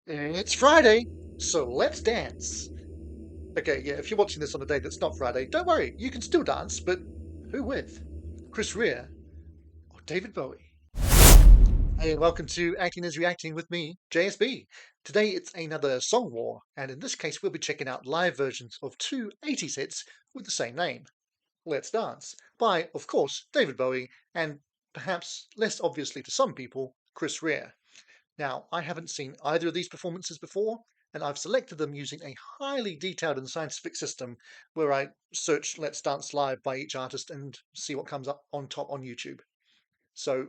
It's Friday, so let's dance. Okay, yeah, if you're watching this on a day that's not Friday, don't worry, you can still dance, but who with? Chris Rea or David Bowie? Hey, and welcome to Acting is Reacting with me, JSB. Today it's another song war, and in this case we'll be checking out live versions of two 80s hits with the same name. Let's Dance, by, of course, David Bowie, and perhaps less obviously to some people, Chris Rea. Now, I haven't seen either of these performances before, and I've selected them using a highly detailed and scientific system where I search Let's Dance Live by each artist and see what comes up on top on YouTube. So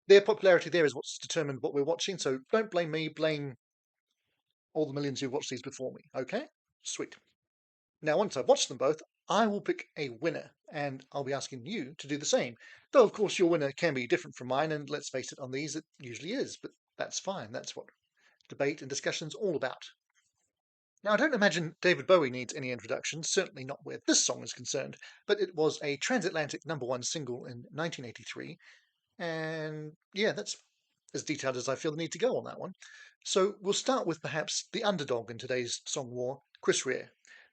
their popularity there is what's determined what we're watching, so don't blame me, blame all the millions who've watched these before me, okay? Sweet. Now, once I've watched them both, I will pick a winner, and I'll be asking you to do the same. Though, of course, your winner can be different from mine, and let's face it, on these it usually is, but that's fine. That's what debate and discussion's all about. Now, I don't imagine David Bowie needs any introduction, certainly not where this song is concerned, but it was a transatlantic #1 single in 1983, and yeah, that's as detailed as I feel the need to go on that one. So we'll start with perhaps the underdog in today's song war, Chris Rea.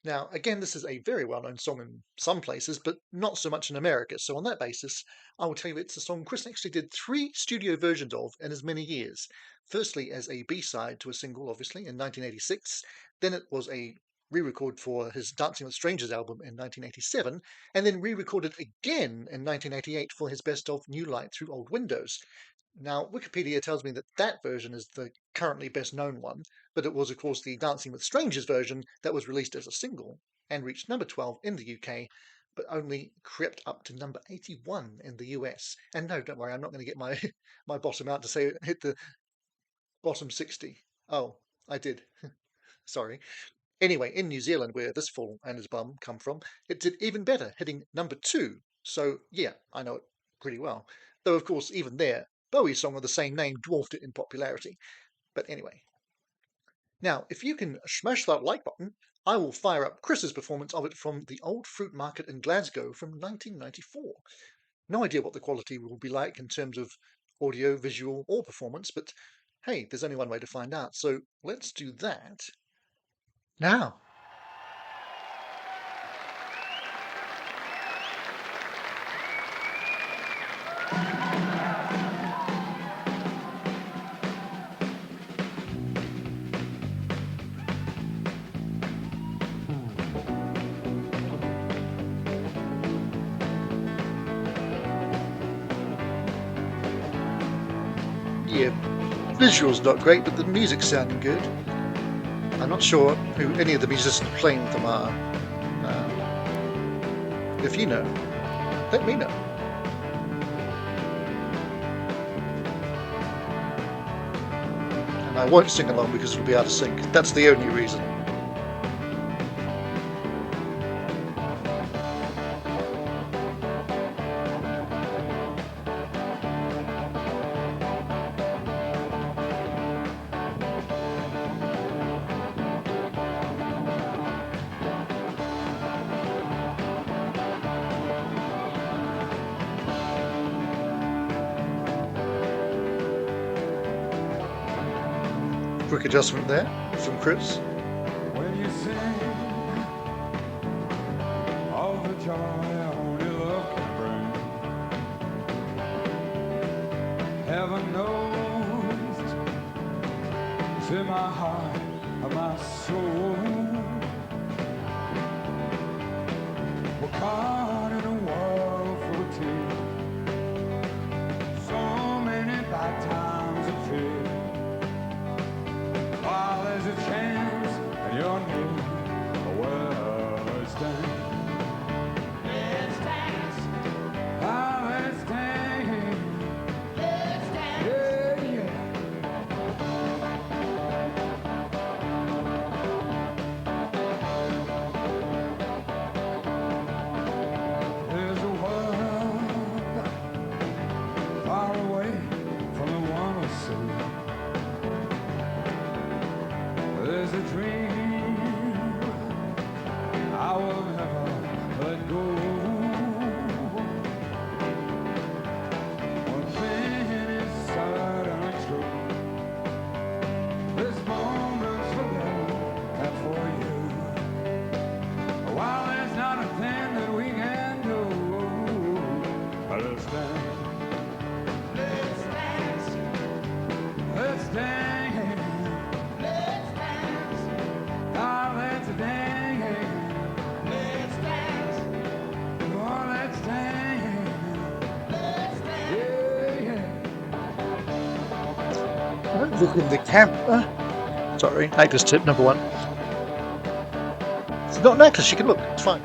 Now, again, this is a very well-known song in some places, but not so much in America. So on that basis, I will tell you it's a song Chris actually did 3 studio versions of in as many years. Firstly, as a B-side to a single, obviously, in 1986. Then it was a re-record for his Dancing with Strangers album in 1987, and then re-recorded again in 1988 for his best of New Light Through Old Windows. Now, Wikipedia tells me that that version is the currently best known one, but it was, of course, the Dancing with Strangers version that was released as a single and reached number 12 in the UK, but only crept up to number 81 in the US. And no, don't worry, I'm not going to get my my bottom out to say it hit the bottom 60. Oh, I did. Sorry. Anyway, in New Zealand, where this fool and his bum come from, it did even better, hitting number 2. So, yeah, I know it pretty well. Though, of course, even there, Bowie's song of the same name dwarfed it in popularity. But anyway. Now, if you can smash that like button, I will fire up Chris's performance of it from the Old Fruit Market in Glasgow from 1994. No idea what the quality will be like in terms of audio, visual, or performance, but hey, there's only one way to find out. So let's do that now. Yeah, visuals not great, but the music's sounding good. I'm not sure who any of the musicians playing with them are. If you know, let me know. And I won't sing along because it'll be out of sync. That's the only reason. Quick adjustment there from Chris. When you sing all the joy only love can bring, heaven knows it's in my heart and my soul. We're caught in a world full of tears, so many bad times of fear. While there's a chance and you're near, well, let's dance. Let's dance. Ah, let's dance. Let's dance. Yeah, yeah. There's a world far away from the one we see. There's a dream I will never let go. One thing is certain and true, this moment Look in the camera. Sorry, actor's tip number one. She's not an actress, she can look, it's fine.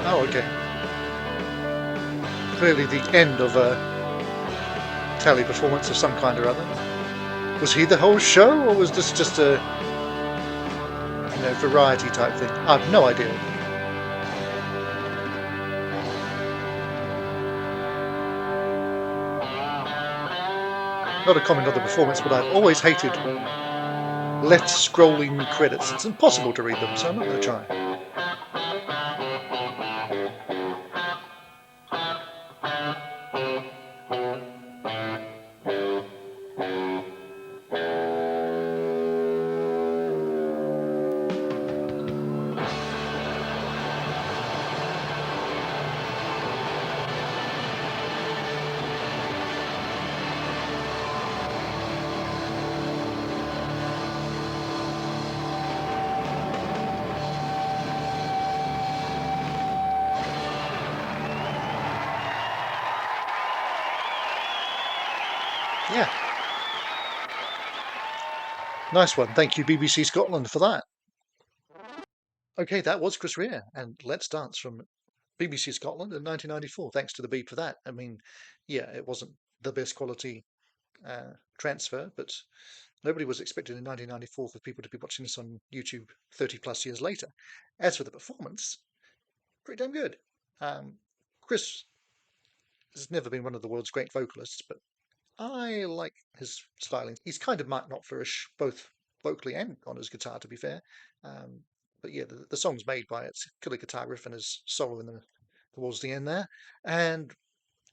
Oh, okay. Clearly the end of a tele performance of some kind or other. Was he the whole show, or was this just a variety type thing? I have no idea. Not a comment on the performance, but I've always hated left scrolling credits. It's impossible to read them, so I'm not going to try. Yeah. Nice one. Thank you, BBC Scotland, for that. Okay, that was Chris Rea, and Let's Dance from BBC Scotland in 1994. Thanks to the Beeb for that. I mean, yeah, it wasn't the best quality transfer, but nobody was expecting in 1994 for people to be watching this on YouTube 30 plus years later. As for the performance, pretty damn good. Chris has never been one of the world's great vocalists, but I like his styling. He's kind of Mark Knopflerish, both vocally and on his guitar, to be fair. Um, but yeah, the song's made by its killer guitar riff and his solo towards the end there, and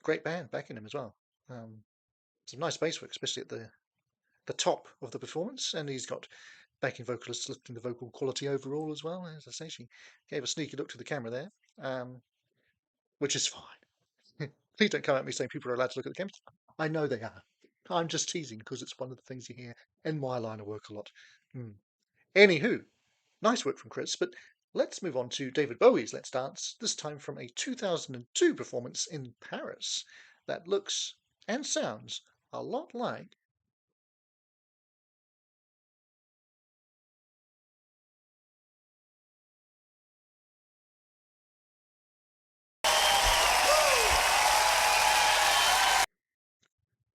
great band backing him as well. Some nice bass work, especially at the top of the performance, and he's got backing vocalists lifting the vocal quality overall as well. As I say, she gave a sneaky look to the camera there, which is fine. Please don't come at me saying people are allowed to look at the camera. I know they are. I'm just teasing because it's one of the things you hear in my line of work a lot. Anywho, nice work from Chris, but let's move on to David Bowie's Let's Dance, this time from a 2002 performance in Paris that looks and sounds a lot like.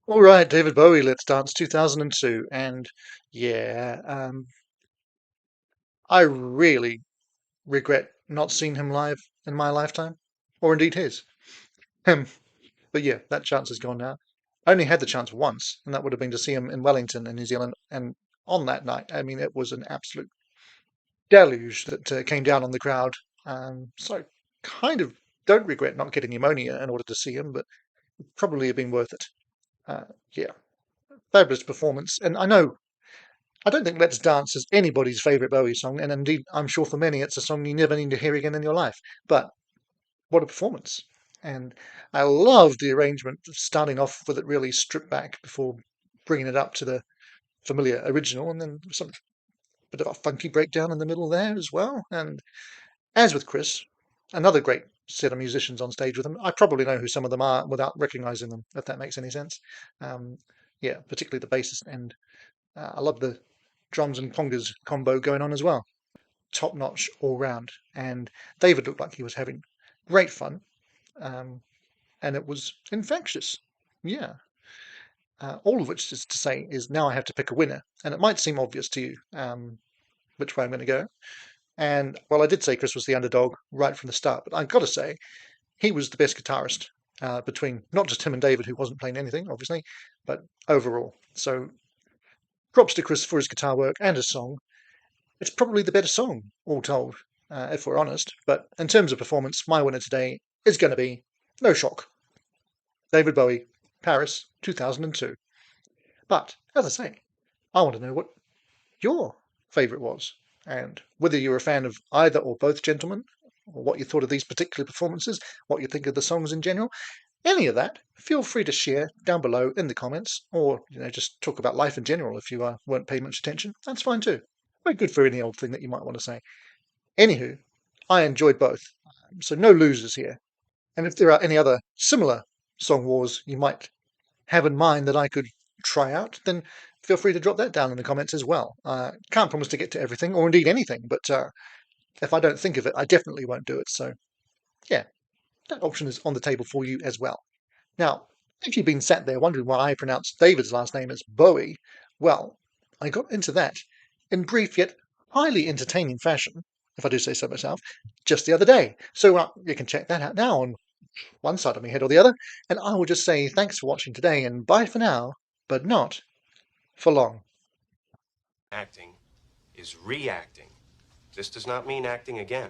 All right, David Bowie, Let's Dance 2002. And yeah, I really regret not seeing him live in my lifetime, or indeed his. But yeah, that chance is gone now. I only had the chance once, and that would have been to see him in Wellington in New Zealand. And on that night, I mean, it was an absolute deluge that came down on the crowd. So I kind of don't regret not getting pneumonia in order to see him, but probably have been worth it. Yeah, fabulous performance. And I don't think Let's Dance is anybody's favourite Bowie song, and indeed, I'm sure for many it's a song you never need to hear again in your life. But what a performance! And I love the arrangement, starting off with it really stripped back before bringing it up to the familiar original, and then some bit of a funky breakdown in the middle there as well. And as with Chris, another great set of musicians on stage with him. I probably know who some of them are without recognizing them, if that makes any sense. Yeah, particularly the bassist, and I love the drums and congas combo going on as well. Top notch all round. And David looked like he was having great fun, and it was infectious. Yeah. All of which is to say is now I have to pick a winner, and it might seem obvious to you which way I'm going to go. And well, I did say Chris was the underdog right from the start, but I've got to say he was the best guitarist between not just him and David, who wasn't playing anything, obviously, but overall. So props to Chris for his guitar work and his song. It's probably the better song, all told, if we're honest. But in terms of performance, my winner today is going to be, no shock, David Bowie, Paris, 2002. But, as I say, I want to know what your favourite was, and whether you're a fan of either or both gentlemen, or what you thought of these particular performances, what you think of the songs in general. Any of that, feel free to share down below in the comments, or just talk about life in general if you weren't paying much attention. That's fine too. We're good for any old thing that you might want to say. Anywho, I enjoyed both, so no losers here. And if there are any other similar song wars you might have in mind that I could try out, then feel free to drop that down in the comments as well. Can't promise to get to everything, or indeed anything, but if I don't think of it, I definitely won't do it. So, yeah, that option is on the table for you as well. Now, if you've been sat there wondering why I pronounced David's last name as Bowie, well, I got into that in brief yet highly entertaining fashion, if I do say so myself, just the other day. So you can check that out now on one side of my head or the other, and I will just say thanks for watching today and bye for now, but not for long. Acting is reacting. This does not mean acting again.